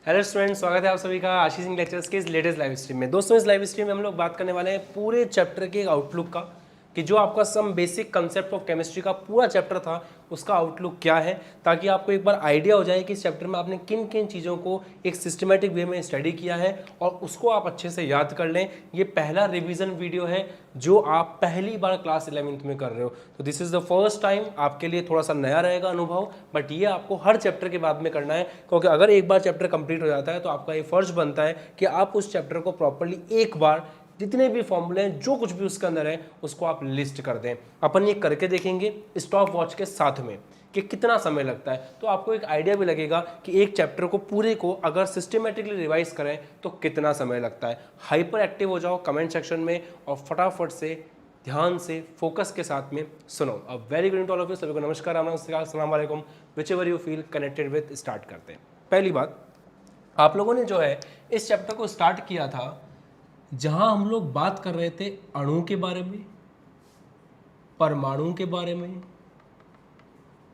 Hello students, स्वागत है आप सभी का आशीष सिंह लेक्चर्स के इस लेटेस्ट लाइव स्ट्रीम में। दोस्तों, इस लाइव स्ट्रीम में हम लोग बात करने वाले हैं पूरे चैप्टर के आउटलुक का, कि जो आपका some basic concept of chemistry का पूरा चैप्टर था उसका आउटलुक क्या है, ताकि आपको एक बार आइडिया हो जाए कि इस चैप्टर में आपने किन किन चीज़ों को एक सिस्टमेटिक वे में स्टडी किया है और उसको आप अच्छे से याद कर लें। ये पहला रिवीजन वीडियो है जो आप पहली बार क्लास 11th में कर रहे हो, तो this is the first time. आपके लिए थोड़ा सा नया रहेगा अनुभव, बट ये आपको हर चैप्टर के बाद में करना है, क्योंकि अगर एक बार चैप्टर कंप्लीट हो जाता है तो आपका ये फर्ज बनता है कि आप उस चैप्टर को प्रॉपर्ली एक बार जितने भी फॉर्मूले हैं, जो कुछ भी उसके अंदर है, उसको आप लिस्ट कर दें। अपन ये करके देखेंगे स्टॉप वॉच के साथ में कि कितना समय लगता है, तो आपको एक आइडिया भी लगेगा कि एक चैप्टर को पूरे को अगर सिस्टमेटिकली रिवाइज करें तो कितना समय लगता है। हाइपर एक्टिव हो जाओ कमेंट सेक्शन में और फटाफट से ध्यान से फोकस के साथ में सुनो। अब very good to all of you, सभी को नमस्कार, अस्सलाम वालेकुम, whichever you feel connected with. Start करते हैं। पहली बात, आप लोगों ने जो है इस चैप्टर को स्टार्ट किया था जहां हम लोग बात कर रहे थे अणु के बारे में, परमाणु के बारे में,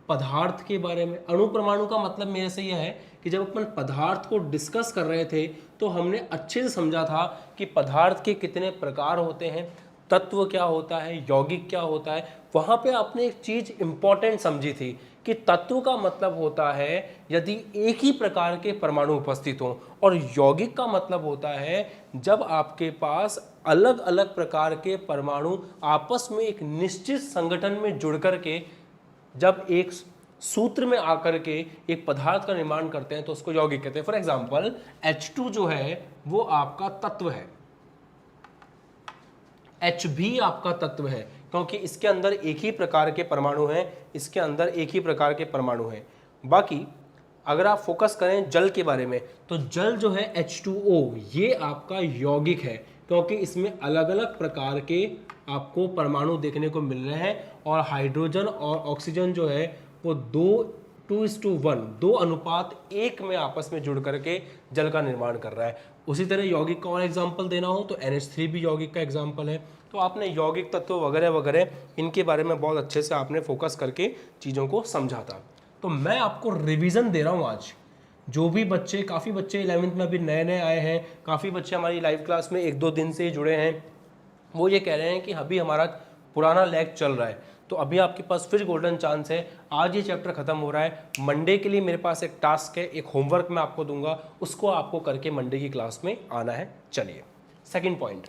पदार्थ के बारे में। अणु परमाणु का मतलब मेरे से यह है कि जब अपन पदार्थ को डिस्कस कर रहे थे तो हमने अच्छे से समझा था कि पदार्थ के कितने प्रकार होते हैं, तत्व क्या होता है, यौगिक क्या होता है। वहाँ पे आपने एक चीज़ इंपॉर्टेंट समझी थी कि तत्व का मतलब होता है यदि एक ही प्रकार के परमाणु उपस्थित हों, और यौगिक का मतलब होता है जब आपके पास अलग अलग प्रकार के परमाणु आपस में एक निश्चित संगठन में जुड़ करके जब एक सूत्र में आकर के एक पदार्थ का निर्माण करते हैं तो उसको यौगिक कहते हैं। फॉर एग्जाम्पल H2 जो है वो आपका तत्व है, H भी आपका तत्व है, क्योंकि इसके अंदर एक ही प्रकार के परमाणु हैं, इसके अंदर एक ही प्रकार के परमाणु हैं। बाकी अगर आप फोकस करें जल के बारे में तो जल जो है H2O ये आपका यौगिक है, क्योंकि इसमें अलग अलग प्रकार के आपको परमाणु देखने को मिल रहे हैं और हाइड्रोजन और ऑक्सीजन जो है वो 2:1 2:1 में आपस में जुड़ करके जल का निर्माण कर रहा है। उसी तरह यौगिक का और एग्जाम्पल देना हो तो NH3 भी यौगिक का एग्जाम्पल है। तो आपने यौगिक तत्व वगैरह वगैरह इनके बारे में बहुत अच्छे से आपने फोकस करके चीज़ों को समझा था। तो मैं आपको रिवीजन दे रहा हूँ आज। जो भी बच्चे, काफ़ी बच्चे 11th में अभी नए नए आए हैं, काफ़ी बच्चे हमारी लाइव क्लास में 1-2 दिन से जुड़े हैं, वो ये कह रहे हैं कि अभी हमारा पुराना लैग चल रहा है, तो अभी आपके पास फिर गोल्डन चांस है। आज ये चैप्टर खत्म हो रहा है, मंडे के लिए मेरे पास एक टास्क है, एक होमवर्क मैं आपको दूंगा, उसको आपको करके मंडे की क्लास में आना है। चलिए सेकंड पॉइंट,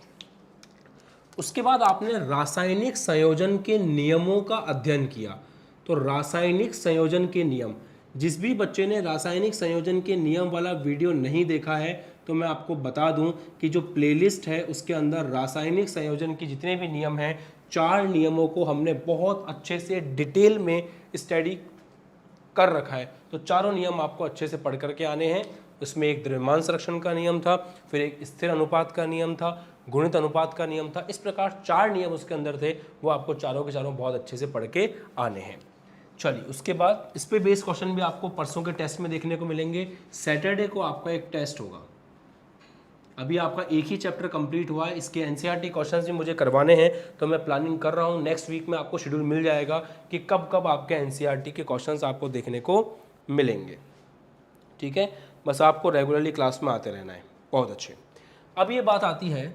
उसके बाद आपने रासायनिक संयोजन के नियमों का अध्ययन किया। तो रासायनिक संयोजन के नियम, जिस भी बच्चे ने रासायनिक संयोजन के नियम वाला वीडियो नहीं देखा है तो मैं आपको बता दूं कि जो प्लेलिस्ट है उसके अंदर रासायनिक संयोजन के जितने भी नियम हैं, 4 नियमों को हमने बहुत अच्छे से डिटेल में स्टडी कर रखा है। तो चारों नियम आपको अच्छे से पढ़ करके आने हैं। उसमें एक द्रव्यमान संरक्षण का नियम था, फिर एक स्थिर अनुपात का नियम था, गुणित अनुपात का नियम था। इस प्रकार 4 नियम उसके अंदर थे, वो आपको चारों के चारों बहुत अच्छे से पढ़ के आने हैं। चलिए उसके बाद इस पे बेस्ड क्वेश्चन भी आपको परसों के टेस्ट में देखने को मिलेंगे। सैटरडे को आपका एक टेस्ट होगा। अभी आपका एक ही चैप्टर कंप्लीट हुआ है, इसके एनसीईआरटी क्वेश्चंस भी मुझे करवाने हैं, तो मैं प्लानिंग कर रहा हूँ नेक्स्ट वीक में आपको शेड्यूल मिल जाएगा कि कब कब आपके एनसीईआरटी के क्वेश्चंस आपको देखने को मिलेंगे। ठीक है, बस आपको रेगुलरली क्लास में आते रहना है। बहुत अच्छे। अब ये बात आती है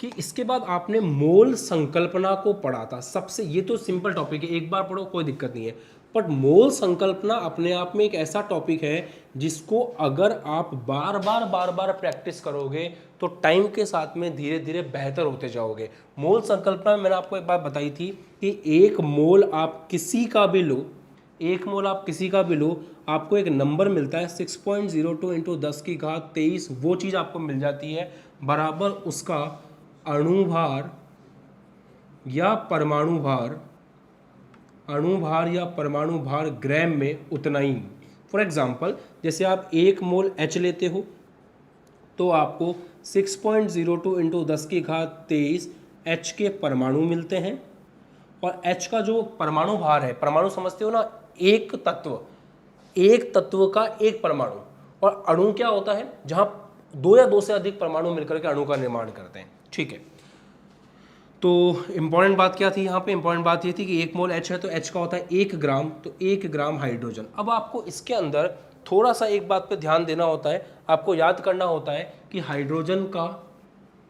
कि इसके बाद आपने मोल संकल्पना को पढ़ा था। सबसे, ये तो सिंपल टॉपिक है, एक बार पढ़ो कोई दिक्कत नहीं है, बट मोल संकल्पना अपने आप में एक ऐसा टॉपिक है जिसको अगर आप बार बार प्रैक्टिस करोगे तो टाइम के साथ में धीरे धीरे बेहतर होते जाओगे। मोल संकल्पना में मैंने आपको एक बात बताई थी कि एक मोल आप किसी का भी लो, एक मोल आप किसी का भी लो, आपको एक नंबर मिलता है 6.02 × 10⁻23। वो चीज़ आपको मिल जाती है बराबर उसका अणुभार या परमाणु भार ग्राम में उतना ही। फॉर एग्जाम्पल जैसे आप 1 मोल H लेते हो तो आपको 6.02 × 10⁻23 H के परमाणु मिलते हैं, और H का जो परमाणु भार है, परमाणु समझते हो ना, एक तत्व का एक परमाणु। और अणु क्या होता है, जहां 2 या 2 से अधिक परमाणु मिलकर के अणु का निर्माण करते हैं। ठीक है, तो इंपॉर्टेंट बात क्या थी यहाँ पे? इंपॉर्टेंट बात ये थी कि 1 मोल H है तो H का होता है 1 ग्राम, तो 1 ग्राम हाइड्रोजन। अब आपको इसके अंदर थोड़ा सा एक बात पे ध्यान देना होता है, आपको याद करना होता है कि हाइड्रोजन का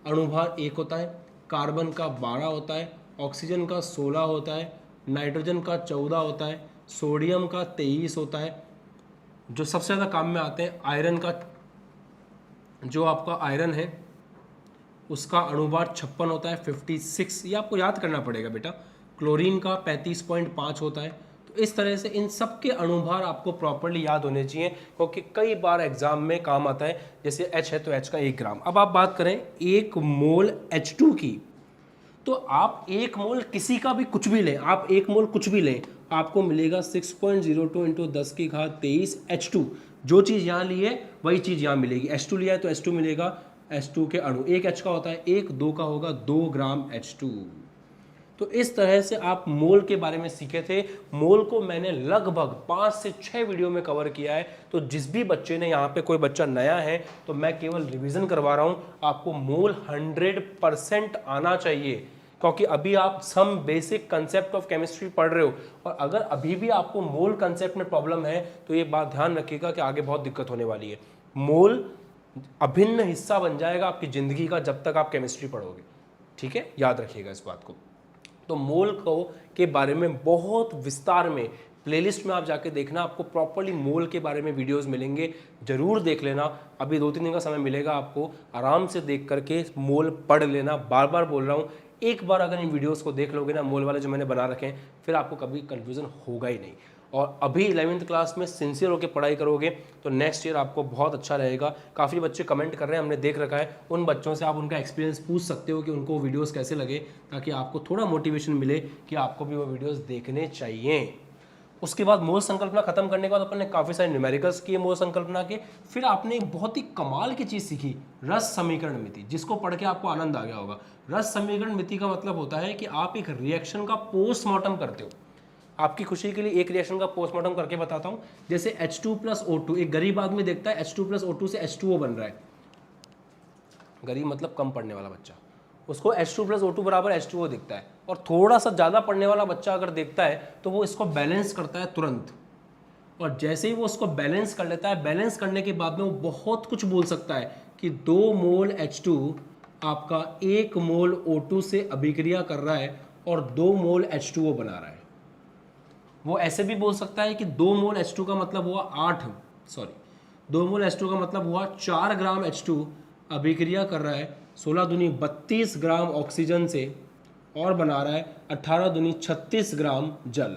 अणुभार 1 होता है, कार्बन का 12 होता है, ऑक्सीजन का 16 होता है, नाइट्रोजन का 14 होता है, सोडियम का 23 होता है। जो सबसे ज़्यादा काम में आते हैं आयरन का, जो आपका आयरन है उसका अणुभार 56 होता है, 56, ये आपको याद करना पड़ेगा बेटा। क्लोरीन का 35.5 होता है। तो इस तरह से इन सब के अणुभार आपको प्रॉपर्ली याद होने चाहिए, क्योंकि कई बार एग्जाम में काम आता है। जैसे H है तो H का 1 ग्राम। अब आप बात करें 1 मोल H2 की, तो आप 1 मोल किसी का भी कुछ भी लें, आप 1 मोल कुछ भी लें, आपको मिलेगा 6.02 इंटू 10 की घात 23 H2। जो चीज़ यहाँ ली है वही चीज़ यहाँ मिलेगी। H2 लिया है तो H2 मिलेगा। H2 के अणु, एक H का होता है 1, 2 का होगा 2 ग्राम H2। तो इस तरह से आप मोल के बारे में सीखे थे। मोल को मैंने लगभग 5 से 6 वीडियो में कवर किया है। तो जिस भी बच्चे ने, यहाँ पे कोई बच्चा नया है तो मैं केवल रिवीजन करवा रहा हूँ। आपको मोल 100% आना चाहिए, क्योंकि अभी आप some basic concept of chemistry पढ़ रहे हो, और अगर अभी भी आपको मोल कंसेप्ट में प्रॉब्लम है तो ये बात ध्यान रखिएगा कि आगे बहुत दिक्कत होने वाली है। मोल अभिन्न हिस्सा बन जाएगा आपकी ज़िंदगी का जब तक आप केमिस्ट्री पढ़ोगे। ठीक है, याद रखिएगा इस बात को। तो मोल को के बारे में बहुत विस्तार में प्लेलिस्ट में आप जाके देखना, आपको प्रॉपर्ली मोल के बारे में वीडियोस मिलेंगे, जरूर देख लेना। अभी 2-3 दिन का समय मिलेगा आपको, आराम से देख करके मोल पढ़ लेना। बार बार बोल रहा हूँ, एक बार अगर इन वीडियोस को देख लोगे ना, मोल वाले जो मैंने बना रखे हैं, फिर आपको कभी कन्फ्यूज़न होगा ही नहीं। और अभी 11th क्लास में सिंसियर होकर पढ़ाई करोगे तो नेक्स्ट ईयर आपको बहुत अच्छा रहेगा। काफ़ी बच्चे कमेंट कर रहे हैं, हमने देख रखा है। उन बच्चों से आप उनका एक्सपीरियंस पूछ सकते हो कि उनको वीडियोस कैसे लगे, ताकि आपको थोड़ा मोटिवेशन मिले कि आपको भी वो वीडियोस देखने चाहिए। उसके बाद मोल संकल्पना खत्म करने के बाद अपन ने काफ़ी सारे न्यूमेरिकल्स किए मोल संकल्पना के। फिर आपने एक बहुत ही कमाल की चीज़ सीखी, रस समीकरण मिति, जिसको पढ़ के आपको आनंद आ गया होगा। रस समीकरण मिति का मतलब होता है कि आप एक रिएक्शन का पोस्टमार्टम करते हो। आपकी खुशी के लिए एक रिएक्शन का पोस्टमार्टम करके बताता हूं। जैसे H2 + O2, एक गरीब आदमी देखता है H2 + O2 से H2O बन रहा है। गरीब मतलब कम पढ़ने वाला बच्चा, उसको H2 + O2 बराबर H2O दिखता है। और थोड़ा सा ज़्यादा पढ़ने वाला बच्चा अगर देखता है तो वो इसको बैलेंस करता है तुरंत। और जैसे ही वो उसको बैलेंस कर लेता है, बैलेंस करने के बाद में वो बहुत कुछ बोल सकता है कि 2 मोल H2 आपका 1 मोल O2 से अभिक्रिया कर रहा है और 2 मोल H2O बना रहा है। वो ऐसे भी बोल सकता है कि 2 मोल H2 का मतलब हुआ 2 मोल H2 का मतलब हुआ 4 ग्राम H2 अभिक्रिया कर रहा है 16 दूनी 32 ग्राम ऑक्सीजन से, और बना रहा है 18 दूनी 36 ग्राम जल।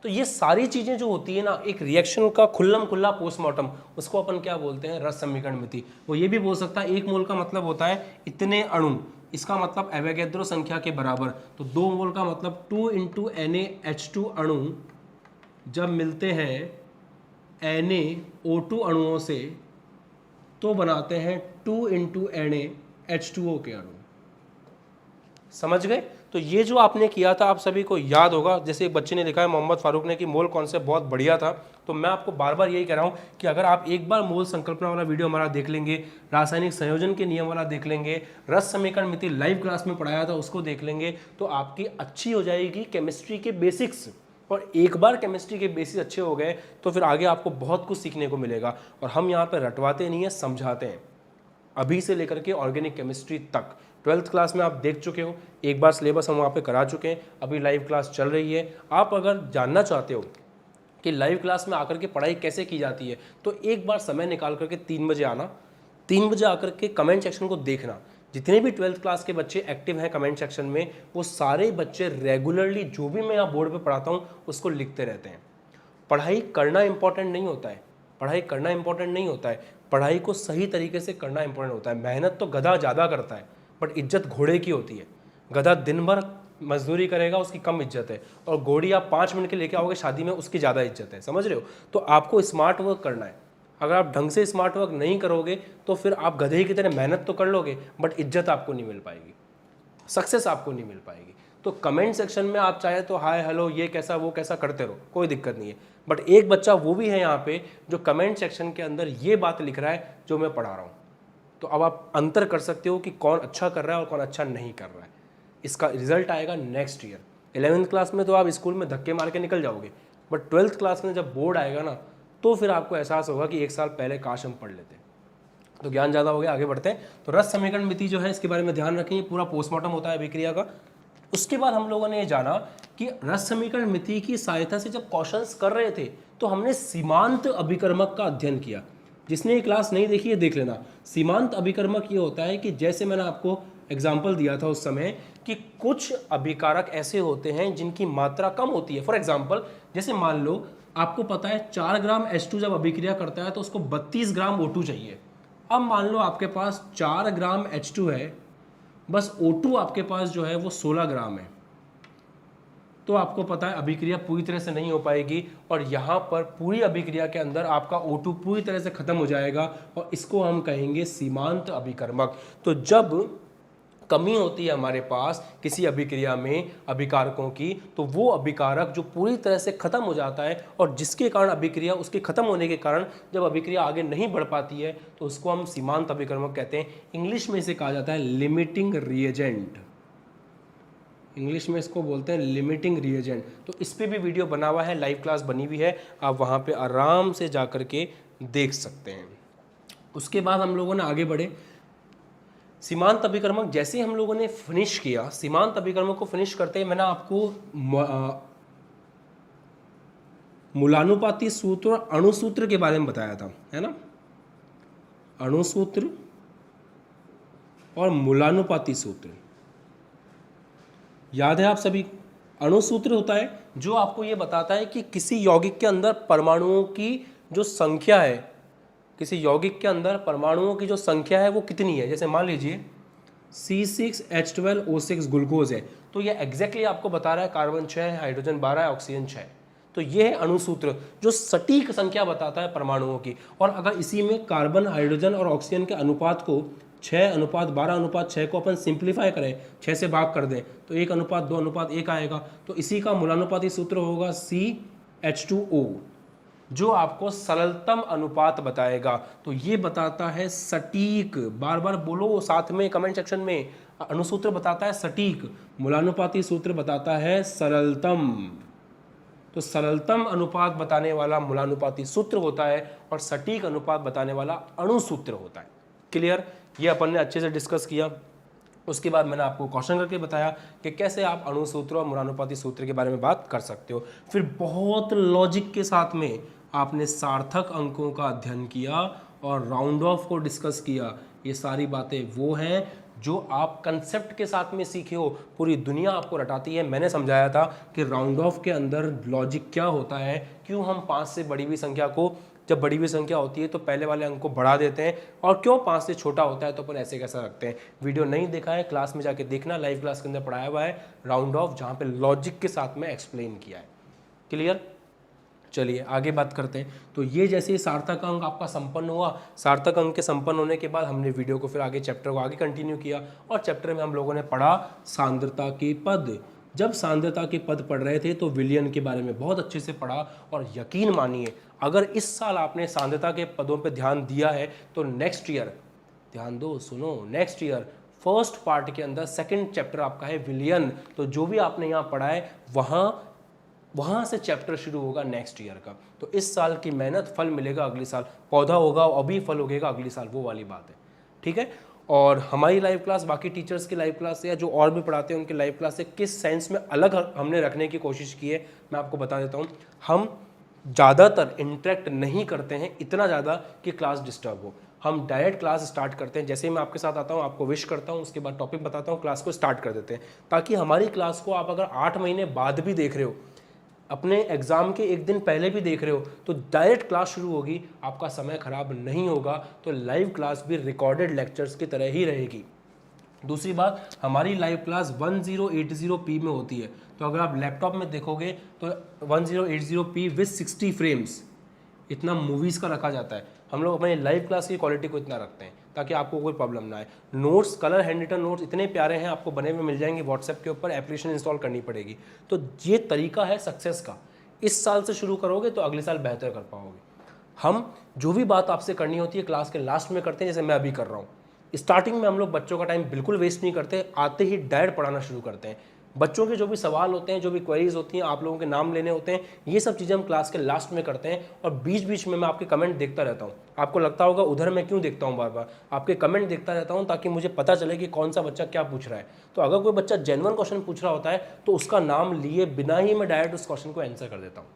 तो ये सारी चीज़ें जो होती है ना, एक रिएक्शन का खुल्लम खुल्ला पोस्टमार्टम, उसको अपन क्या बोलते हैं, रस समीकरण मिति। वो ये भी बोल सकता है 1 मोल का मतलब होता है इतने अणु, इसका मतलब एवोगैड्रो संख्या के बराबर। तो 2 मोल का मतलब 2 × NaH2 अणु जब मिलते हैं NaO2 अणुओं से तो बनाते हैं 2 × NaH2O के अणु। समझ गए? तो ये जो आपने किया था आप सभी को याद होगा। जैसे एक बच्चे ने लिखा है मोहम्मद फारूक ने कि मोल कॉन्सेप्ट बहुत बढ़िया था। तो मैं आपको बार बार यही कह रहा हूँ कि अगर आप एक बार मोल संकल्पना वाला वीडियो हमारा देख लेंगे, रासायनिक संयोजन के नियम वाला देख लेंगे, रस समीकरण मिति लाइव क्लास में पढ़ाया था उसको देख लेंगे, तो आपकी अच्छी हो जाएगी केमिस्ट्री के बेसिक्स। और एक बार केमिस्ट्री के बेसिक्स अच्छे हो गए तो फिर आगे आपको बहुत कुछ सीखने को मिलेगा। और हम यहाँ पर रटवाते नहीं हैं, समझाते हैं, अभी से लेकर के ऑर्गेनिक केमिस्ट्री तक। 12th क्लास में आप देख चुके हो, एक बार सिलेबस हम वहाँ पे करा चुके हैं, अभी लाइव क्लास चल रही है। आप अगर जानना चाहते हो कि लाइव क्लास में आकर के पढ़ाई कैसे की जाती है, तो एक बार समय निकाल करके 3 बजे आना, 3 बजे आकर के कमेंट सेक्शन को देखना। जितने भी 12th क्लास के बच्चे एक्टिव हैं कमेंट सेक्शन में, वो सारे बच्चे रेगुलरली जो भी मैं यहाँ बोर्ड पर पढ़ाता हूँ उसको लिखते रहते हैं। पढ़ाई करना इंपॉर्टेंट नहीं होता है, पढ़ाई करना इंपॉर्टेंट नहीं होता है, पढ़ाई को सही तरीके से करना इंपॉर्टेंट होता है। मेहनत तो गधा ज़्यादा करता है, बट इज्जत घोड़े की होती है। गधा दिन भर मजदूरी करेगा, उसकी कम इज्जत है, और घोड़ी आप 5 मिनट के लेके आओगे शादी में, उसकी ज़्यादा इज्जत है। समझ रहे हो? तो आपको स्मार्ट वर्क करना है। अगर आप ढंग से स्मार्ट वर्क नहीं करोगे तो फिर आप गधे की तरह मेहनत तो कर लोगे, बट इज्जत आपको नहीं मिल पाएगी, सक्सेस आपको नहीं मिल पाएगी। तो कमेंट सेक्शन में आप चाहे तो हाय हेलो ये कैसा वो कैसा करते रहो, कोई दिक्कत नहीं है। बट एक बच्चा वो भी है यहाँ पे जो कमेंट सेक्शन के अंदर ये बात लिख रहा है जो मैं पढ़ा रहा हूँ। तो अब आप अंतर कर सकते हो कि कौन अच्छा कर रहा है और कौन अच्छा नहीं कर रहा है। इसका रिजल्ट आएगा नेक्स्ट ईयर। 11th क्लास में तो आप स्कूल में धक्के मार के निकल जाओगे, बट 12th क्लास में जब बोर्ड आएगा ना, तो फिर आपको एहसास होगा कि एक साल पहले काश हम पढ़ लेते। तो ज्ञान ज़्यादा हो गया, आगे बढ़ते हैं। तो रस समीकरण मिति जो है इसके बारे में ध्यान रखें, पूरा पोस्टमार्टम होता है अभिक्रिया का। उसके बाद हम लोगों ने ये जाना कि रस समीकरण मिति की सहायता से जब क्वेश्चंस कर रहे थे तो हमने सीमांत अभिकर्मक का अध्ययन किया। जिसने ये क्लास नहीं देखी है देख लेना। सीमांत अभिकर्मक ये होता है कि जैसे मैंने आपको एग्जाम्पल दिया था उस समय कि कुछ अभिकारक ऐसे होते हैं जिनकी मात्रा कम होती है। फॉर एग्जाम्पल जैसे मान लो आपको पता है 4 ग्राम H2 जब अभिक्रिया करता है तो उसको 32 ग्राम O2 चाहिए। अब मान लो आपके पास 4 ग्राम H2 है, बस O2 आपके पास जो है वो 16 ग्राम है, तो आपको पता है अभिक्रिया पूरी तरह से नहीं हो पाएगी और यहाँ पर पूरी अभिक्रिया के अंदर आपका O2 पूरी तरह से खत्म हो जाएगा और इसको हम कहेंगे सीमांत अभिकर्मक। तो जब कमी होती है हमारे पास किसी अभिक्रिया में अभिकारकों की, तो वो अभिकारक जो पूरी तरह से खत्म हो जाता है और जिसके कारण अभिक्रिया उसके खत्म होने के कारण जब अभिक्रिया आगे नहीं बढ़ पाती है तो उसको हम सीमांत अभिकर्मक कहते हैं। इंग्लिश में इसे कहा जाता है लिमिटिंग रिएजेंट। इंग्लिश में इसको बोलते हैं लिमिटिंग रिएजेंट। तो इस पर भी वीडियो बना हुआ है, लाइव क्लास बनी हुई है, आप वहाँ पे आराम से जा कर के देख सकते हैं। उसके बाद हम लोगों ने आगे बढ़े सीमांत अभिकर्मक। जैसे हम लोगों ने फिनिश किया सीमांत अभिकर्मक को फिनिश करते ही मैंने आपको मूलानुपाती सूत्र और अणुसूत्र के बारे में बताया था, है ना। अणुसूत्र और मूलानुपाती सूत्र याद है आप सभी। अणुसूत्र होता है जो आपको ये बताता है कि किसी यौगिक के अंदर परमाणुओं की जो संख्या है, किसी यौगिक के अंदर परमाणुओं की जो संख्या है वो कितनी है। जैसे मान लीजिए C6H12O6 ग्लूकोज है, तो ये एग्जैक्टली आपको बता रहा है कार्बन 6 है, हाइड्रोजन 12 है, ऑक्सीजन 6। तो ये है अणुसूत्र जो सटीक संख्या बताता है परमाणुओं की। और अगर इसी में कार्बन, हाइड्रोजन और ऑक्सीजन के अनुपात को 6:12:6 को अपन सिंप्लीफाई करें, 6 से भाग कर दें तो 1:2:1 आएगा। तो इसी का मूलानुपाती सूत्र होगा CH2O जो आपको सरलतम अनुपात बताएगा। तो ये बताता है सटीक, बार बार बोलो साथ में कमेंट सेक्शन में, अणुसूत्र बताता है सटीक, मूलानुपाती सूत्र बताता है सरलतम। तो सरलतम अनुपात बताने वाला मूलानुपाती सूत्र होता है और सटीक अनुपात बताने वाला अणुसूत्र होता है। क्लियर, ये अपन ने अच्छे से डिस्कस किया। उसके बाद मैंने आपको क्वेश्चन करके बताया कि कैसे आप अणुसूत्र और मूलानुपाती सूत्र के बारे में बात कर सकते हो। फिर बहुत लॉजिक के साथ में आपने सार्थक अंकों का अध्ययन किया और राउंड ऑफ को डिस्कस किया। ये सारी बातें वो हैं जो आप कंसेप्ट के साथ में सीखे हो, पूरी दुनिया आपको रटाती है। मैंने समझाया था कि राउंड ऑफ के अंदर लॉजिक क्या होता है, क्यों हम 5 से बड़ी हुई संख्या को, जब बड़ी हुई संख्या होती है तो पहले वाले अंक को बढ़ा देते हैं, और क्यों 5 से छोटा होता है तो अपन ऐसे कैसा रखते हैं। वीडियो नहीं देखा है क्लास में जाके देखना, लाइव क्लास के अंदर पढ़ाया हुआ है राउंड ऑफ, जहाँ पे लॉजिक के साथ में एक्सप्लेन किया है। क्लियर, चलिए आगे बात करते हैं। तो ये जैसे सार्थक अंक आपका संपन्न हुआ, सार्थक अंक के संपन्न होने के बाद हमने वीडियो को फिर आगे चैप्टर को आगे कंटिन्यू किया और चैप्टर में हम लोगों ने पढ़ा सांद्रता के पद। जब सांद्रता के पद पढ़ रहे थे तो विलयन के बारे में बहुत अच्छे से पढ़ा, और यकीन मानिए अगर इस साल आपने सांद्रता के पदों पर ध्यान दिया है तो नेक्स्ट ईयर, ध्यान दो सुनो, नेक्स्ट ईयर फर्स्ट पार्ट के अंदर सेकंड चैप्टर आपका है विलयन। तो जो भी आपने यहाँ पढ़ा है वहाँ से चैप्टर शुरू होगा नेक्स्ट ईयर का। तो इस साल की मेहनत फल मिलेगा अगले साल, पौधा होगा अभी फल उगेगा अगले साल, वो वाली बात है। ठीक है, और हमारी लाइव क्लास बाकी टीचर्स की लाइव क्लास से या जो और भी पढ़ाते हैं उनकी लाइव क्लास से किस सेंस में अलग हमने रखने की कोशिश की है मैं आपको बता देता हूँ। हम ज़्यादातर इंटरेक्ट नहीं करते हैं इतना ज़्यादा कि क्लास डिस्टर्ब हो। हम डायरेक्ट क्लास स्टार्ट करते हैं, जैसे ही मैं आपके साथ आता हूँ आपको विश करता हूँ, उसके बाद टॉपिक बताता हूँ, क्लास को स्टार्ट कर देते हैं, ताकि हमारी क्लास को आप अगर 8 महीने बाद भी देख रहे हो, अपने एग्ज़ाम के एक दिन पहले भी देख रहे हो, तो डायरेक्ट क्लास शुरू होगी, आपका समय खराब नहीं होगा। तो लाइव क्लास भी रिकॉर्डेड लेक्चर्स की तरह ही रहेगी। दूसरी बात, हमारी लाइव क्लास 1080p में होती है, तो अगर आप लैपटॉप में देखोगे तो 1080p विद 60 फ्रेम्स इतना मूवीज़ का रखा जाता है। हम लोग अपने लाइव क्लास की क्वालिटी को इतना रखते हैं ताकि आपको कोई प्रॉब्लम ना आए। Notes, colour handwritten notes इतने प्यारे हैं, आपको बने हुए मिल जाएंगे व्हाट्सएप के ऊपर, एप्लीकेशन इंस्टॉल करनी पड़ेगी। तो ये तरीका है सक्सेस का, इस साल से शुरू करोगे तो अगले साल बेहतर कर पाओगे। हम जो भी बात आपसे करनी होती है क्लास के लास्ट में करते हैं, जैसे मैं अभी कर रहा हूँ। स्टार्टिंग में हम लोग बच्चों का टाइम बिल्कुल वेस्ट नहीं करते, आते ही डायरेक्ट पढ़ाना शुरू करते हैं। बच्चों के जो भी सवाल होते हैं, जो भी क्वेरीज होती हैं, आप लोगों के नाम लेने होते हैं, ये सब चीज़ें हम क्लास के लास्ट में करते हैं। और बीच बीच में मैं आपके कमेंट देखता रहता हूँ। आपको लगता होगा उधर मैं क्यों देखता हूँ बार बार, आपके कमेंट देखता रहता हूँ ताकि मुझे पता चले कि कौन सा बच्चा क्या पूछ रहा है। तो अगर कोई बच्चा जेन्युइन क्वेश्चन पूछ रहा होता है तो उसका नाम लिए बिना ही मैं डायरेक्ट उस क्वेश्चन को आंसर कर देता हूँ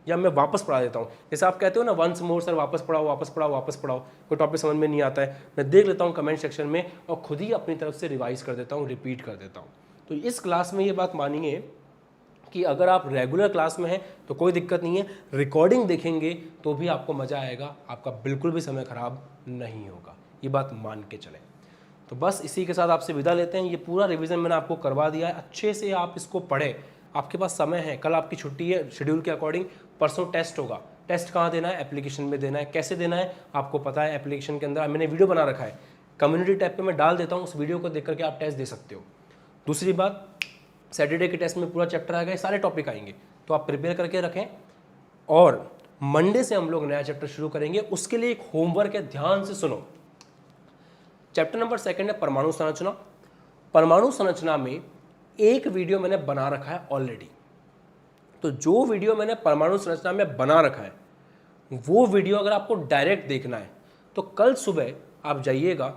या मैं वापस पढ़ा देता हूँ। जैसे आप कहते हो ना, वंस मोर सर, वापस पढ़ाओ वापस पढ़ाओ वापस पढ़ाओ, कोई टॉपिक समझ में नहीं आता है, मैं देख लेता हूँ कमेंट सेक्शन में और खुद ही अपनी तरफ से रिवाइज कर देता हूँ, रिपीट कर देता हूँ। तो इस क्लास में ये बात मानिए कि अगर आप रेगुलर क्लास में हैं तो कोई दिक्कत नहीं है, रिकॉर्डिंग देखेंगे तो भी आपको मज़ा आएगा, आपका बिल्कुल भी समय खराब नहीं होगा, ये बात मान के चलें। तो बस इसी के साथ आपसे विदा लेते हैं। ये पूरा रिवीजन मैंने आपको करवा दिया है, अच्छे से आप इसको पढ़ें, आपके पास समय है, कल आपकी छुट्टी है, शेड्यूल के अकॉर्डिंग परसों टेस्ट होगा। टेस्ट कहाँ देना है? एप्लीकेशन में देना है। कैसे देना है आपको पता है, एप्लीकेशन के अंदर मैंने वीडियो बना रखा है, कम्युनिटी टैब पे मैं डाल देता हूँ, उस वीडियो को देख करके आप टेस्ट दे सकते हो। दूसरी बात, सैटरडे के टेस्ट में पूरा चैप्टर आएगा, सारे टॉपिक आएंगे, तो आप प्रिपेयर करके रखें। और मंडे से हम लोग नया चैप्टर शुरू करेंगे, उसके लिए एक होमवर्क है, ध्यान से सुनो। चैप्टर नंबर 2 है परमाणु संरचना। परमाणु संरचना में एक वीडियो मैंने बना रखा है ऑलरेडी। तो जो वीडियो मैंने परमाणु संरचना में बना रखा है वो वीडियो अगर आपको डायरेक्ट देखना है तो कल सुबह आप जाइएगा,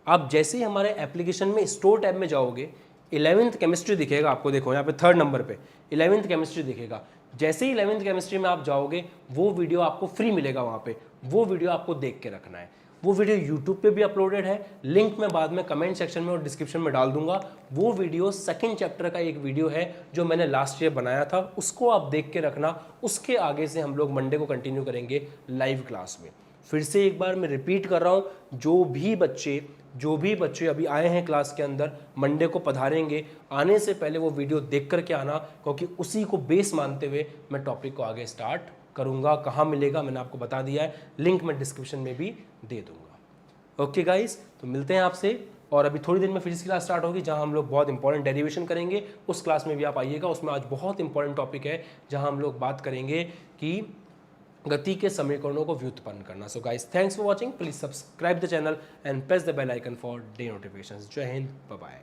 आप जैसे ही हमारे एप्लीकेशन में स्टोर टैब में जाओगे, 11th केमिस्ट्री दिखेगा आपको, देखो यहाँ पे 3rd नंबर पे 11th केमिस्ट्री दिखेगा। जैसे ही 11th केमिस्ट्री में आप जाओगे वो वीडियो आपको फ्री मिलेगा, वहाँ पे वो वीडियो आपको देख के रखना है। वो वीडियो यूट्यूब पे भी अपलोडेड है, लिंक मैं बाद में कमेंट सेक्शन में और डिस्क्रिप्शन में डाल दूंगा। वो वीडियो 2nd चैप्टर का एक वीडियो है जो मैंने लास्ट ईयर बनाया था, उसको आप देख के रखना। उसके आगे से हम लोग मंडे को कंटिन्यू करेंगे लाइव क्लास में। फिर से एक बार मैं रिपीट कर रहा हूँ, जो भी बच्चे अभी आए हैं क्लास के अंदर, मंडे को पधारेंगे, आने से पहले वो वीडियो देख करके आना, क्योंकि उसी को बेस मानते हुए मैं टॉपिक को आगे स्टार्ट करूंगा। कहाँ मिलेगा मैंने आपको बता दिया है, लिंक मैं डिस्क्रिप्शन में भी दे दूंगा। ओके गाइस, तो मिलते हैं आपसे। और अभी थोड़ी देर में फिजिक्स क्लास स्टार्ट होगी जहां हम लोग बहुत इंपॉर्टेंट डेरिवेशन करेंगे, उस क्लास में भी आप आइएगा। उसमें आज बहुत इंपॉर्टेंट टॉपिक है जहां हम लोग बात करेंगे कि गति के समीकरणों को व्युत्पन्न करना। So guys, thanks for watching, please subscribe the channel and press the bell icon for the notifications. जय हिंद, बाय बाय।